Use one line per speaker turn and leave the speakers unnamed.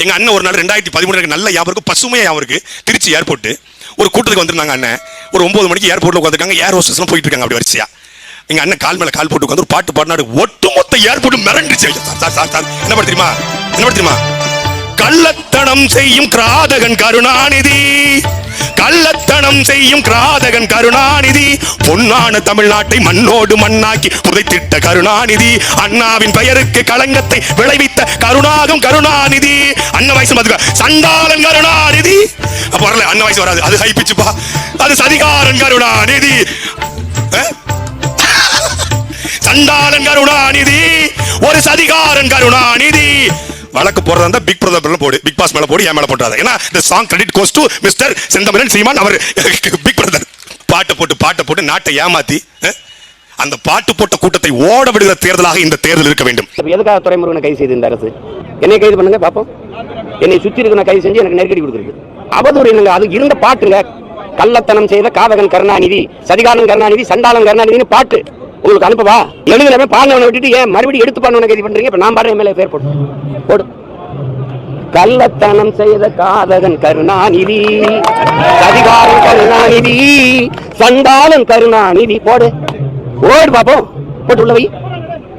எங்க அண்ணன் ஒரு நாள் 2013 நல்ல ஞாபகம், பசுமையா ஞாபகம், திருச்சி ஏர்போர்ட் ஒரு கூட்டத்துக்கு வந்திருந்தாங்க. அண்ணன் ஒரு 9 மணிக்கு ஏர்போர்ட்ல உட்காந்துருக்காங்க. ஏர் ஹோஸ்டஸ்லாம் போயிட்டு இருக்காங்க அப்படி வரிசையா. எங்க அண்ணன் கால் மேல கால் போட்டு உட்காந்து ஒரு பாட்டு பாடினாரு. ஒட்டுமொத்த ஏர்போர்ட் மிரண்டுச்சு. என்ன பாட்டு தெரியுமா? என்ன பாட்டு தெரியுமா? கள்ளத்தனம் செய்யும் கிராதகன் கருணாநிதி, கள்ளத்தனம் செய்யும் கிராதகன் கருணாநிதி, பொன்னான தமிழ்நாட்டை மண்ணோடு மண்ணாக்கி புதைத்திட்ட கருணாநிதி, அண்ணாவின் பெயருக்கு களங்கத்தை விளைவித்த கருணாகம் கருணாநிதி. அண்ணன் வயசு பாத்துக்க, சண்டாளன் கருணாநிதி. அப்ப வரல, அண்ணன் வயசு வராது, அது ஹை பிச்சுப்பா, அது சதிகாரன் கருணாநிதி, சண்டாளன் கருணாநிதி, ஒரு சதிகாரன் கருணாநிதி. வழக்கு போடுறதா பிக் பிரதர் போடு, பிக் பாஸ் மேல போடு, என் மேல போட்டாத. ஏன்னா இந்த song credit goes to mister Senthamizhan Seeman, அவர் பிக் பிரதர். பாட்டு போட்டு நாட்டை ஏமாத்தி அந்த பாட்டு போட்ட கூட்டத்தை ஓட விடுகிற தேர்தலாக இந்த தேர்தல் இருக்க வேண்டும்.
எதுக்காக துரைமுருகனை கைது செய்து இந்த அரசு? என்னை கைது பண்ணுங்க பாப்போம். என்னை சுற்றி இருக்கிற கைது செஞ்சு எனக்கு நெருக்கடி கொடுத்துருக்கு. அவதூறு என்னங்க? அது இருந்த பாட்டுங்க. கள்ளத்தனம் செய்த காதகன் கருணாநிதி, சதிகாரன் கருணாநிதி, சண்டாளன் கருணாநிதினு பாட்டு உங்களுக்கு அனுப்பவா? எழுதுறவன் பாடினவனை விட்டுட்டு ஏன் மறுபடியும் எடுத்து பாடினவனை கைது பண்றீங்க? இப்ப நான் பாடுற மேலே பேர் போடு. கள்ளத்தனம் செய்த காதகன் கருணாநிதி, சதிகாரன் கருணாநிதி, சண்டாளன் கருணாநிதி, போடு பாப்போம். போட்டு உள்ள வை.